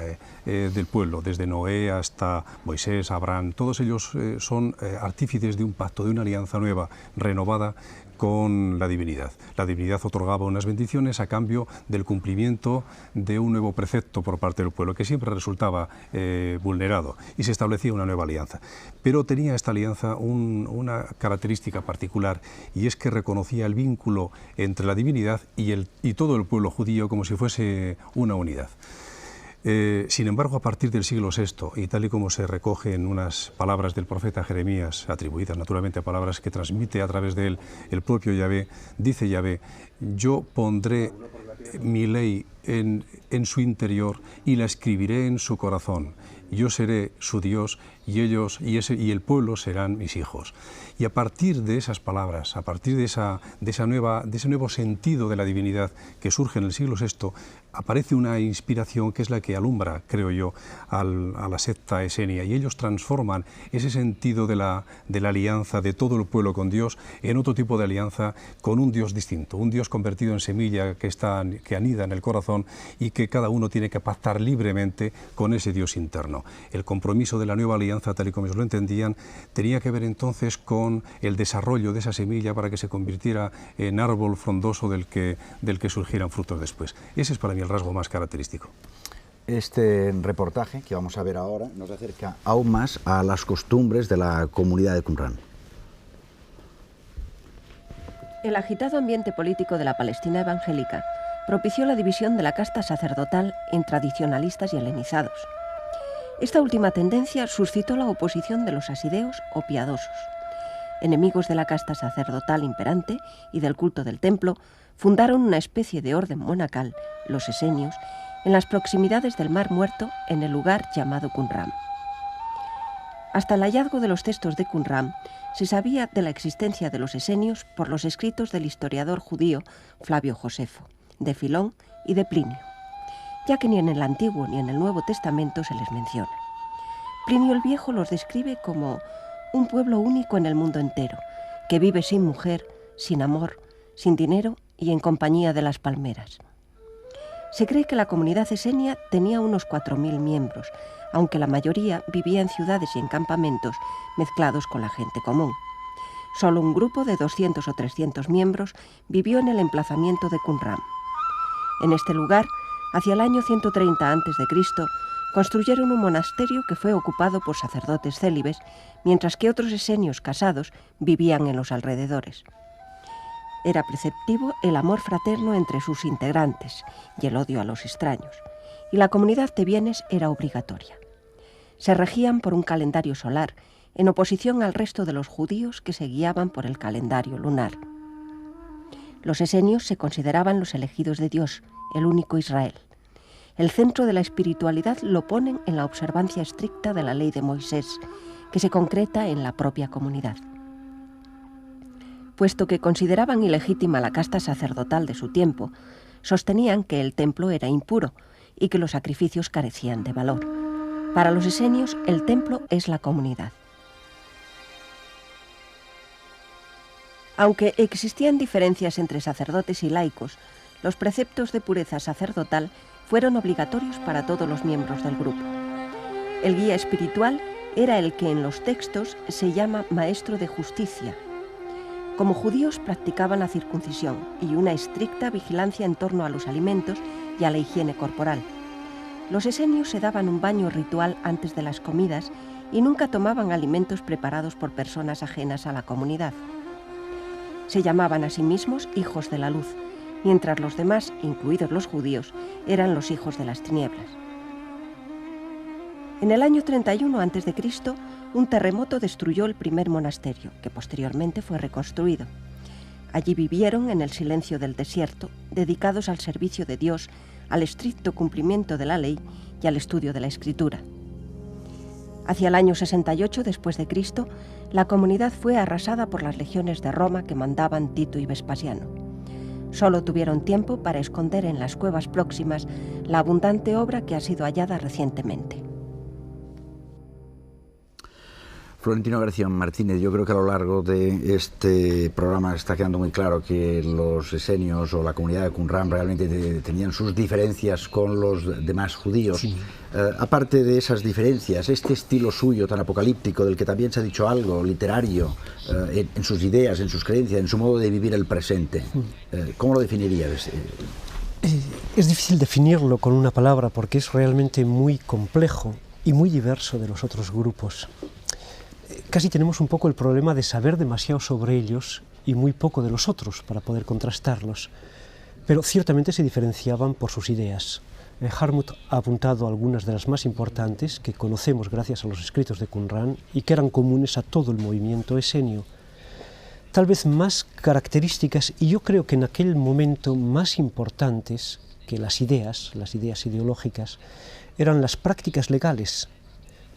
del pueblo, desde Noé hasta Moisés, Abraham. Todos ellos son artífices de un pacto, de una alianza nueva, renovada con la divinidad. La divinidad otorgaba unas bendiciones a cambio del cumplimiento de un nuevo precepto por parte del pueblo, que siempre resultaba vulnerado, y se establecía una nueva alianza. Pero tenía esta alianza una característica particular, y es que reconocía el vínculo entre la divinidad y todo el pueblo judío como si fuese una unidad. Sin embargo, a partir del siglo VI, y tal y como se recoge en unas palabras del profeta Jeremías, atribuidas naturalmente a palabras que transmite a través de él el propio Yahvé, dice Yahvé: yo pondré mi ley en su interior y la escribiré en su corazón. Yo seré su Dios y el pueblo serán mis hijos. Y a partir de esas palabras, a partir de ese nuevo sentido de la divinidad que surge en el siglo VI, aparece una inspiración que es la que alumbra, creo yo, a la secta esenia, y ellos transforman ese sentido de la alianza de todo el pueblo con Dios en otro tipo de alianza con un Dios distinto, un Dios convertido en semilla que anida en el corazón y que cada uno tiene que pactar libremente con ese Dios interno. El compromiso de la nueva alianza, tal y como ellos lo entendían, tenía que ver entonces con el desarrollo de esa semilla para que se convirtiera en árbol frondoso del que surgieran frutos después. Ese es para mí el rasgo más característico. Este reportaje que vamos a ver ahora nos acerca aún más a las costumbres de la comunidad de Qumran. El agitado ambiente político de la Palestina evangélica propició la división de la casta sacerdotal en tradicionalistas y helenizados. Esta última tendencia suscitó la oposición de los asideos o piadosos. Enemigos de la casta sacerdotal imperante y del culto del templo, fundaron una especie de orden monacal, los esenios, en las proximidades del Mar Muerto, en el lugar llamado Qumran. Hasta el hallazgo de los textos de Qumran, se sabía de la existencia de los esenios por los escritos del historiador judío Flavio Josefo, de Filón y de Plinio, ya que ni en el Antiguo ni en el Nuevo Testamento se les menciona. Plinio el Viejo los describe como un pueblo único en el mundo entero, que vive sin mujer, sin amor, sin dinero y en compañía de las palmeras. Se cree que la comunidad esenia tenía unos 4.000 miembros, aunque la mayoría vivía en ciudades y en campamentos mezclados con la gente común. Solo un grupo de 200 o 300 miembros vivió en el emplazamiento de Qumran. En este lugar, hacia el año 130 a.C., construyeron un monasterio que fue ocupado por sacerdotes célibes, mientras que otros esenios casados vivían en los alrededores. Era preceptivo el amor fraterno entre sus integrantes y el odio a los extraños, y la comunidad de bienes era obligatoria. Se regían por un calendario solar, en oposición al resto de los judíos que se guiaban por el calendario lunar. Los esenios se consideraban los elegidos de Dios, el único Israel. El centro de la espiritualidad lo ponen en la observancia estricta de la ley de Moisés, que se concreta en la propia comunidad. Puesto que consideraban ilegítima la casta sacerdotal de su tiempo, sostenían que el templo era impuro y que los sacrificios carecían de valor. Para los esenios, el templo es la comunidad. Aunque existían diferencias entre sacerdotes y laicos, los preceptos de pureza sacerdotal fueron obligatorios para todos los miembros del grupo. El guía espiritual era el que en los textos se llama maestro de justicia. Como judíos practicaban la circuncisión y una estricta vigilancia en torno a los alimentos y a la higiene corporal. Los esenios se daban un baño ritual antes de las comidas y nunca tomaban alimentos preparados por personas ajenas a la comunidad. Se llamaban a sí mismos hijos de la luz, mientras los demás, incluidos los judíos, eran los hijos de las tinieblas. En el año 31 a.C., un terremoto destruyó el primer monasterio, que posteriormente fue reconstruido. Allí vivieron en el silencio del desierto, dedicados al servicio de Dios, al estricto cumplimiento de la ley y al estudio de la Escritura. Hacia el año 68 después de Cristo, la comunidad fue arrasada por las legiones de Roma que mandaban Tito y Vespasiano. Solo tuvieron tiempo para esconder en las cuevas próximas la abundante obra que ha sido hallada recientemente. Florentino García Martínez, yo creo que a lo largo de este programa está quedando muy claro que los esenios o la comunidad de Qumran realmente tenían sus diferencias con los demás judíos. Sí. Aparte de esas diferencias, este estilo suyo tan apocalíptico, del que también se ha dicho algo, literario, en sus ideas, en sus creencias, en su modo de vivir el presente, ¿cómo lo definirías? Es difícil definirlo con una palabra porque es realmente muy complejo y muy diverso de los otros grupos. Casi tenemos un poco el problema de saber demasiado sobre ellos y muy poco de los otros para poder contrastarlos, pero ciertamente se diferenciaban por sus ideas. Hartmut ha apuntado algunas de las más importantes que conocemos gracias a los escritos de Qumran y que eran comunes a todo el movimiento esenio. Tal vez más características, y yo creo que en aquel momento más importantes que las ideas ideológicas, eran las prácticas legales,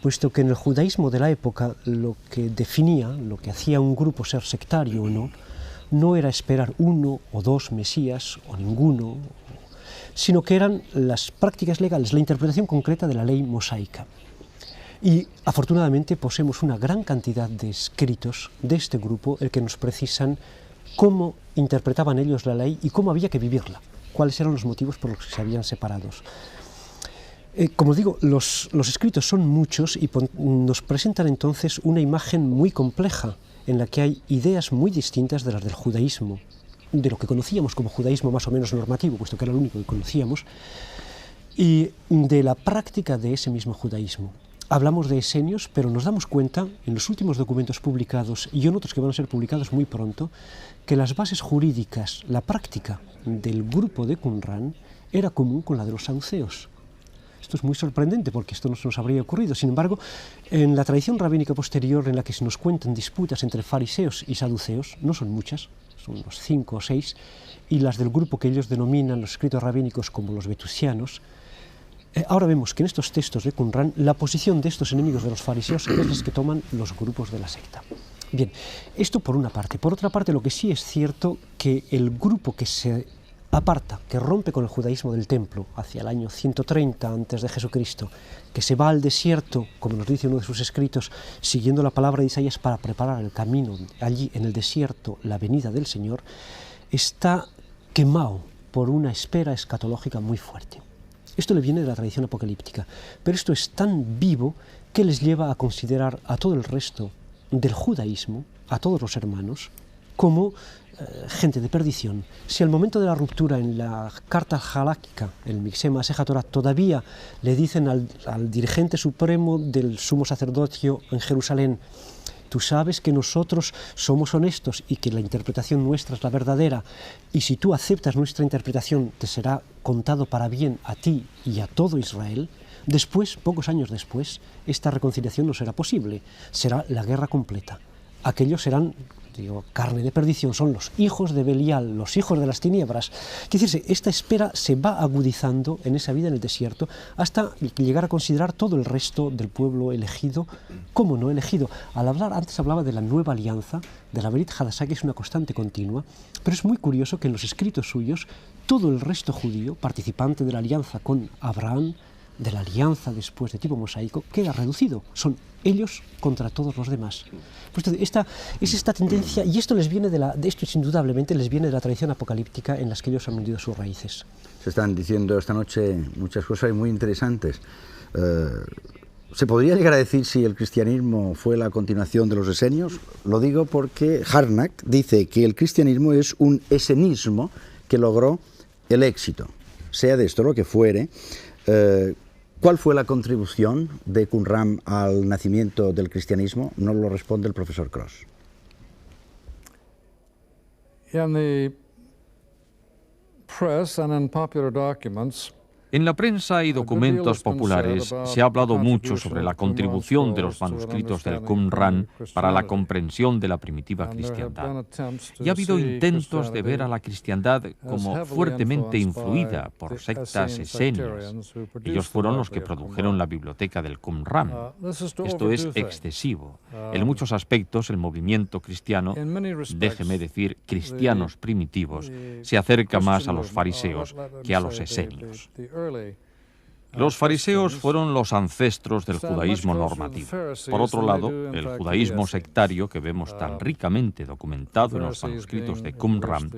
puesto que en el judaísmo de la época lo que definía, lo que hacía un grupo ser sectario o no, no era esperar uno o dos mesías o ninguno, sino que eran las prácticas legales, la interpretación concreta de la ley mosaica. Y afortunadamente poseemos una gran cantidad de escritos de este grupo el que nos precisan cómo interpretaban ellos la ley y cómo había que vivirla, cuáles eran los motivos por los que se habían separado. Como digo, los escritos son muchos y nos presentan entonces una imagen muy compleja en la que hay ideas muy distintas de las del judaísmo, de lo que conocíamos como judaísmo más o menos normativo, puesto que era lo único que conocíamos, y de la práctica de ese mismo judaísmo. hablamos de esenios, pero nos damos cuenta, en los últimos documentos publicados y en otros que van a ser publicados muy pronto, que las bases jurídicas, la práctica del grupo de Qumran era común con la de los saduceos. Esto es muy sorprendente porque esto no se nos habría ocurrido. Sin embargo, en la tradición rabínica posterior en la que se nos cuentan disputas entre fariseos y saduceos, no son muchas, son unos 5 o 6, y las del grupo que ellos denominan los escritos rabínicos como los vetusianos, ahora vemos que en estos textos de Qumran la posición de estos enemigos de los fariseos es la que toman los grupos de la secta. Bien, esto por una parte. Por otra parte, lo que sí es cierto que el grupo que se aparta, que rompe con el judaísmo del templo hacia el año 130 antes de Jesucristo, que se va al desierto, como nos dice uno de sus escritos, siguiendo la palabra de Isaías para preparar el camino allí en el desierto, la venida del Señor, está quemado por una espera escatológica muy fuerte. Esto le viene de la tradición apocalíptica, pero esto es tan vivo que les lleva a considerar a todo el resto del judaísmo, a todos los hermanos, como gente de perdición. Si al momento de la ruptura en la carta jaláquica, el Mixé Maseja Torah, todavía le dicen al dirigente supremo del sumo sacerdocio en Jerusalén: tú sabes que nosotros somos honestos y que la interpretación nuestra es la verdadera, y si tú aceptas nuestra interpretación te será contado para bien a ti y a todo Israel. Después, pocos años después, esta reconciliación no será posible, será la guerra completa. Aquellos serán, carne de perdición, son los hijos de Belial, los hijos de las tinieblas. Quiere decirse, esta espera se va agudizando en esa vida en el desierto hasta llegar a considerar todo el resto del pueblo elegido como no elegido. Al hablar, antes hablaba de la nueva alianza, de la Berit Hadashah, que es una constante continua, pero es muy curioso que en los escritos suyos todo el resto judío, participante de la alianza con Abraham, de la alianza después de tipo mosaico, queda reducido. Son ellos contra todos los demás. Pues esta tendencia, y esto les viene esto indudablemente les viene de la tradición apocalíptica en las que ellos han hundido sus raíces. Se están diciendo esta noche muchas cosas muy interesantes. ¿Se podría llegar a decir si el cristianismo fue la continuación de los esenios? Lo digo porque Harnack dice que el cristianismo es un esenismo que logró el éxito. Sea de esto lo que fuere, ¿cuál fue la contribución de Qumran al nacimiento del cristianismo? Nos lo responde el profesor Cross. In the press and in popular documents, en la prensa y documentos populares se ha hablado mucho sobre la contribución de los manuscritos del Qumran para la comprensión de la primitiva cristiandad. Y ha habido intentos de ver a la cristiandad como fuertemente influida por sectas esenias. Ellos fueron los que produjeron la biblioteca del Qumran. Esto es excesivo. En muchos aspectos, el movimiento cristiano, déjeme decir, cristianos primitivos, se acerca más a los fariseos que a los esenios. Los fariseos fueron los ancestros del judaísmo normativo. Por otro lado, el judaísmo sectario, que vemos tan ricamente documentado en los manuscritos de Qumran,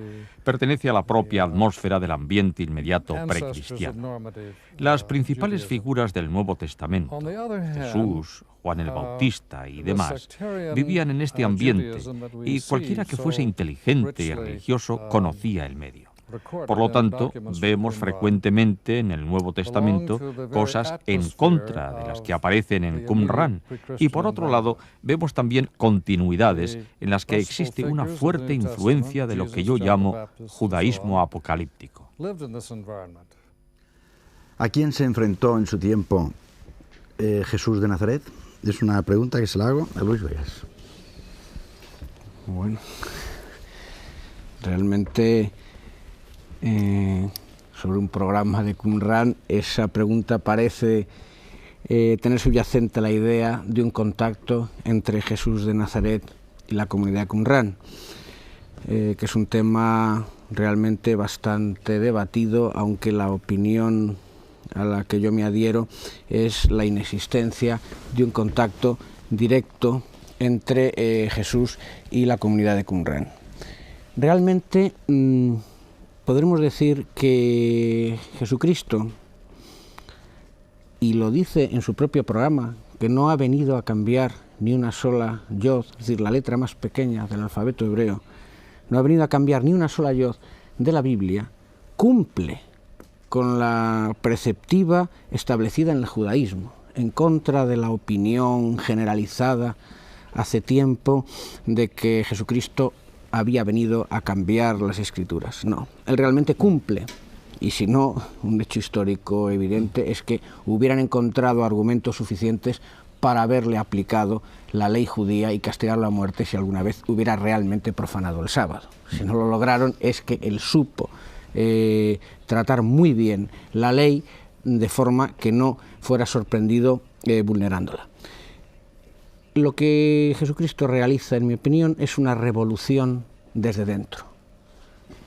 pertenece a la propia atmósfera del ambiente inmediato precristiano. Las principales figuras del Nuevo Testamento, Jesús, Juan el Bautista y demás, vivían en este ambiente, y cualquiera que fuese inteligente y religioso conocía el medio. Por lo tanto, vemos frecuentemente en el Nuevo Testamento cosas en contra de las que aparecen en Qumran, y por otro lado, vemos también continuidades en las que existe una fuerte influencia de lo que yo llamo judaísmo apocalíptico. ¿A quién se enfrentó en su tiempo Jesús de Nazaret? Es una pregunta que se la hago a Luis Vegas. Bueno, realmente sobre un programa de Qumran, esa pregunta parece tener subyacente la idea de un contacto entre Jesús de Nazaret y la comunidad de Qumran, que es un tema realmente bastante debatido, aunque la opinión a la que yo me adhiero es la inexistencia de un contacto directo entre Jesús y la comunidad de Qumran. Realmente podremos decir que Jesucristo, y lo dice en su propio programa, que no ha venido a cambiar ni una sola yod, es decir, la letra más pequeña del alfabeto hebreo, no ha venido a cambiar ni una sola yod de la Biblia, cumple con la preceptiva establecida en el judaísmo. en contra de la opinión generalizada hace tiempo de que Jesucristo había venido a cambiar las Escrituras. No, él realmente cumple. Y si no, un hecho histórico evidente es que hubieran encontrado argumentos suficientes para haberle aplicado la ley judía y castigarlo a muerte si alguna vez hubiera realmente profanado el sábado. Si no lo lograron es que él supo tratar muy bien la ley de forma que no fuera sorprendido vulnerándola. Lo que Jesucristo realiza, en mi opinión, es una revolución desde dentro,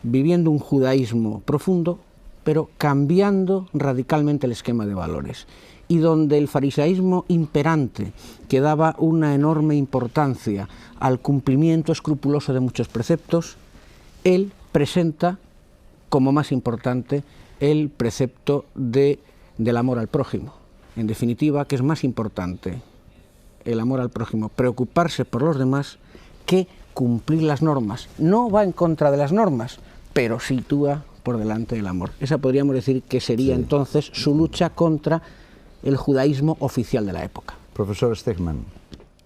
viviendo un judaísmo profundo, pero cambiando radicalmente el esquema de valores, y donde el fariseísmo imperante, que daba una enorme importancia al cumplimiento escrupuloso de muchos preceptos, él presenta como más importante el precepto del amor al prójimo. En definitiva, que es más importante el amor al prójimo, preocuparse por los demás, que cumplir las normas. No va en contra de las normas, pero sitúa por delante del amor. Esa podríamos decir que sería entonces su lucha contra el judaísmo oficial de la época. Profesor Stegman,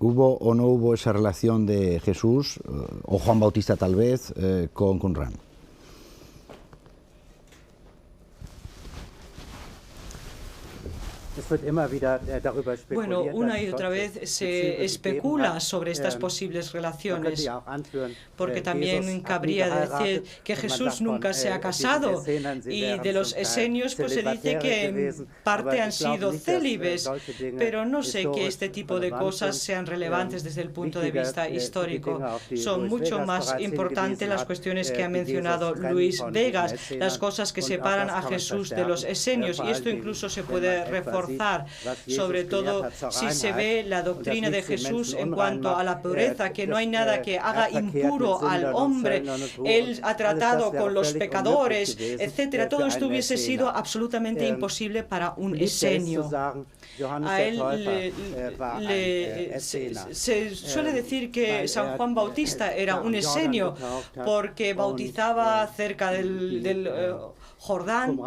¿hubo o no hubo esa relación de Jesús, o Juan Bautista tal vez, con Qumran? Bueno, una y otra vez se especula sobre estas posibles relaciones, porque también cabría decir que Jesús nunca se ha casado, y de los esenios pues se dice que en parte han sido célibes, pero no sé que este tipo de cosas sean relevantes desde el punto de vista histórico. Son mucho más importantes las cuestiones que ha mencionado Luis Vegas, las cosas que separan a Jesús de los esenios, y esto incluso se puede reforzar, sobre todo si se ve la doctrina de Jesús en cuanto a la pureza, que no hay nada que haga impuro al hombre. Él ha tratado con los pecadores, etcétera. Todo esto hubiese sido absolutamente imposible para un esenio. A él se suele decir que San Juan Bautista era un esenio porque bautizaba cerca del Jordán,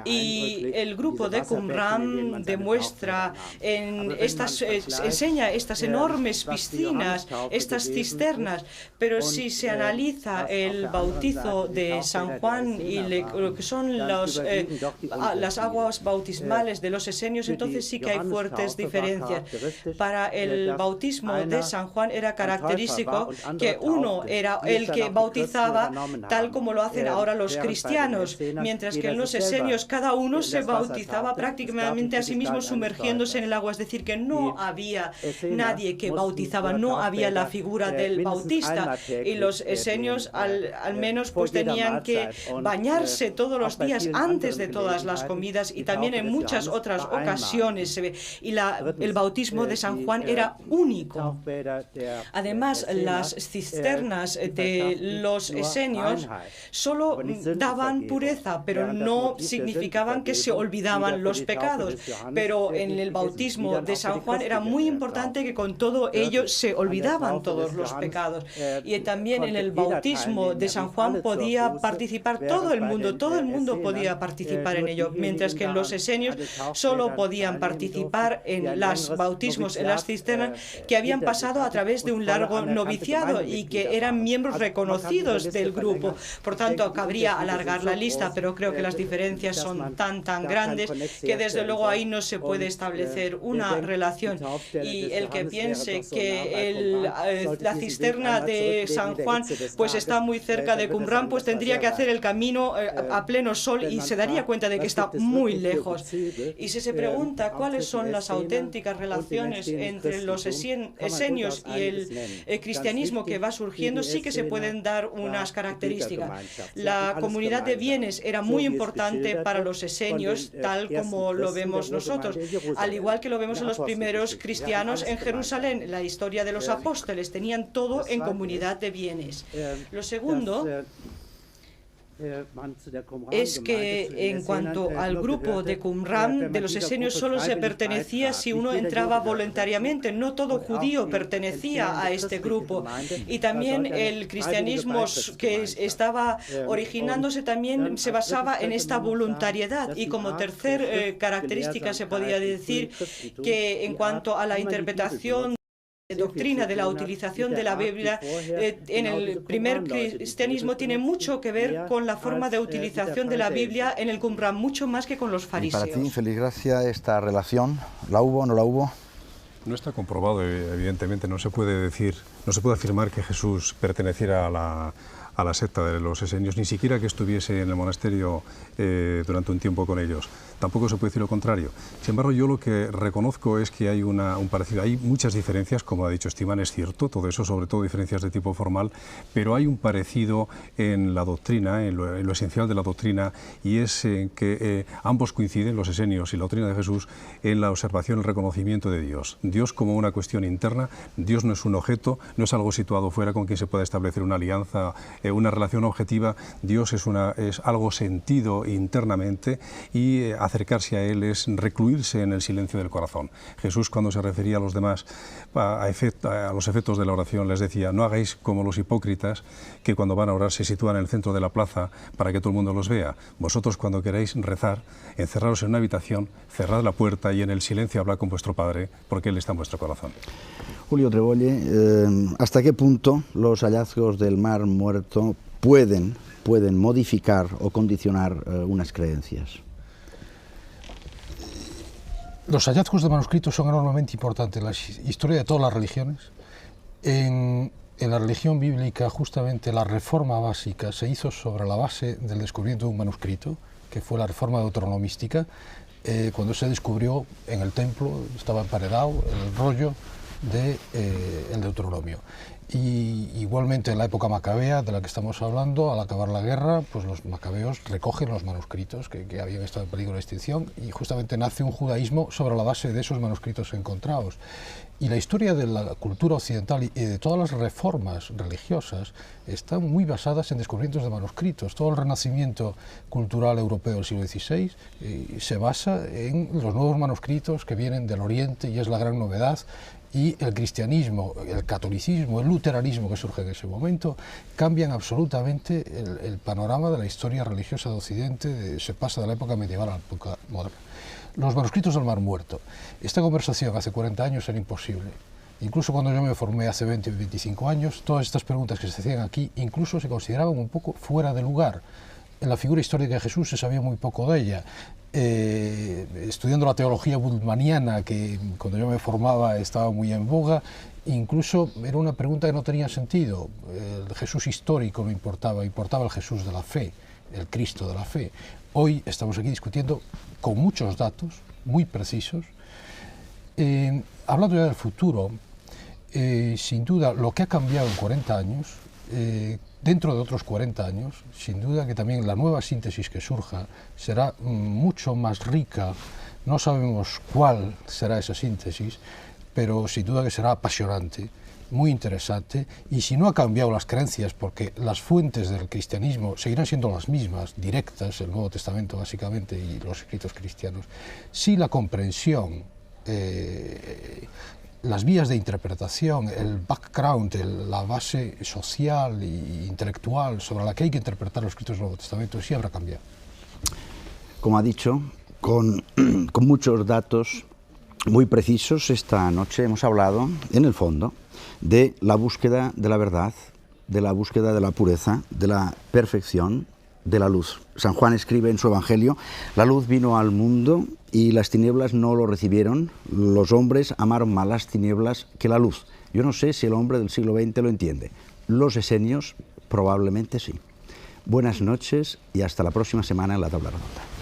y el grupo de Qumran demuestra enseña estas enormes piscinas, estas cisternas, pero si se analiza el bautizo de San Juan y lo que son las aguas bautismales de los esenios, entonces sí que hay fuertes diferencias. Para el bautismo de San Juan era característico que uno era el que bautizaba tal como lo hacen ahora los cristianos, mientras que en los esenios cada uno se bautizaba prácticamente a sí mismo sumergiéndose en el agua, es decir, que no había nadie que bautizaba, no había la figura del bautista, y los esenios al menos pues tenían que bañarse todos los días antes de todas las comidas, y también en muchas otras ocasiones se ve, y el bautismo de San Juan era único. Además, las cisternas de los esenios solo daban pureza, pero no significaban que se olvidaban los pecados. Pero en el bautismo de San Juan era muy importante que con todo ello se olvidaban todos los pecados. Y también en el bautismo de San Juan podía participar todo el mundo podía participar en ello, mientras que en los esenios solo podían participar en los bautismos, en las cisternas, que habían pasado a través de un largo noviciado y que eran miembros reconocidos del grupo. Por tanto, cabría alargar la lista, pero creo que las diferencias son tan grandes que desde luego ahí no se puede establecer una relación. Y el que piense que la cisterna de San Juan pues está muy cerca de Qumran, pues tendría que hacer el camino a pleno sol y se daría cuenta de que está muy lejos. Y si se pregunta cuáles son las auténticas relaciones entre los esenios y el cristianismo que va surgiendo, sí que se pueden dar unas características. La comunidad de bienes era muy importante para los esenios, tal como lo vemos nosotros, al igual que lo vemos en los primeros cristianos en Jerusalén. La historia de los apóstoles, tenían todo en comunidad de bienes. Lo segundo es que en cuanto al grupo de Qumran, de los esenios, solo se pertenecía si uno entraba voluntariamente. No todo judío pertenecía a este grupo. Y también el cristianismo que estaba originándose también se basaba en esta voluntariedad. Y como tercer característica se podía decir que en cuanto a la interpretación doctrina de la utilización de la Biblia en el primer cristianismo tiene mucho que ver con la forma de utilización de la Biblia en el Qumran, mucho más que con los fariseos. ¿Y para ti, Félix Gracia, esta relación, la hubo o no la hubo? No está comprobado, evidentemente, no se puede decir, no se puede afirmar que Jesús perteneciera a la secta de los esenios, ni siquiera que estuviese en el monasterio durante un tiempo con ellos. Tampoco se puede decir lo contrario. Sin embargo, yo lo que reconozco es que hay un parecido. Hay muchas diferencias, como ha dicho Estiban, es cierto, todo eso, sobre todo diferencias de tipo formal, pero hay un parecido en la doctrina, en lo esencial de la doctrina, y es que ambos coinciden, los esenios y la doctrina de Jesús, en la observación, el reconocimiento de Dios. Dios como una cuestión interna, Dios no es un objeto, no es algo situado fuera con quien se pueda establecer una alianza, una relación objetiva. Dios es algo sentido internamente, y acercarse a Él es recluirse en el silencio del corazón. Jesús, cuando se refería a los demás, a los efectos de la oración, les decía: no hagáis como los hipócritas, que cuando van a orar se sitúan en el centro de la plaza para que todo el mundo los vea. Vosotros, cuando queráis rezar, encerraros en una habitación, cerrad la puerta y en el silencio hablad con vuestro Padre, porque Él está en vuestro corazón. Julio Trebolle, ¿hasta qué punto los hallazgos del Mar Muerto pueden modificar o condicionar unas creencias? Los hallazgos de manuscritos son enormemente importantes en la historia de todas las religiones. En la religión bíblica, justamente la reforma básica se hizo sobre la base del descubrimiento de un manuscrito, que fue la reforma deuteronomística, cuando se descubrió en el templo, estaba emparedado el rollo del Deuteronomio. Y igualmente en la época macabea de la que estamos hablando, al acabar la guerra, pues los macabeos recogen los manuscritos que habían estado en peligro de extinción, y justamente nace un judaísmo sobre la base de esos manuscritos encontrados. Y la historia de la cultura occidental y de todas las reformas religiosas están muy basadas en descubrimientos de manuscritos. Todo el renacimiento cultural europeo del siglo XVI se basa en los nuevos manuscritos que vienen del Oriente, y es la gran novedad. Y el cristianismo, el catolicismo, el luteranismo que surge en ese momento cambian absolutamente el panorama de la historia religiosa de Occidente. Se pasa de la época medieval a la época moderna. Los manuscritos del Mar Muerto. Esta conversación hace 40 años era imposible. Incluso cuando yo me formé hace 20 o 25 años, todas estas preguntas que se hacían aquí incluso se consideraban un poco fuera de lugar. En la figura histórica de Jesús se sabía muy poco de ella. Estudiando la teología budmaniana, que cuando yo me formaba estaba muy en boga, incluso era una pregunta que no tenía sentido. El Jesús histórico no importaba, importaba el Jesús de la fe, el Cristo de la fe. Hoy estamos aquí discutiendo con muchos datos muy precisos. Hablando ya del futuro, sin duda lo que ha cambiado en 40 años, dentro de otros 40 años, sin duda que también la nueva síntesis que surja será mucho más rica. No sabemos cuál será esa síntesis, pero sin duda que será apasionante, muy interesante. Y si no ha cambiado las creencias, porque las fuentes del cristianismo seguirán siendo las mismas, directas, el Nuevo Testamento básicamente y los escritos cristianos, sí la comprensión, las vías de interpretación, el background, la base social e intelectual sobre la que hay que interpretar los escritos del Nuevo Testamento, sí habrá cambiado. Como ha dicho, con muchos datos muy precisos, esta noche hemos hablado, en el fondo, de la búsqueda de la verdad, de la búsqueda de la pureza, de la perfección, de la luz. San Juan escribe en su Evangelio: la luz vino al mundo y las tinieblas no lo recibieron, los hombres amaron más las tinieblas que la luz. Yo no sé si el hombre del siglo XX lo entiende. Los esenios probablemente sí. Buenas noches y hasta la próxima semana en La Tabla Redonda.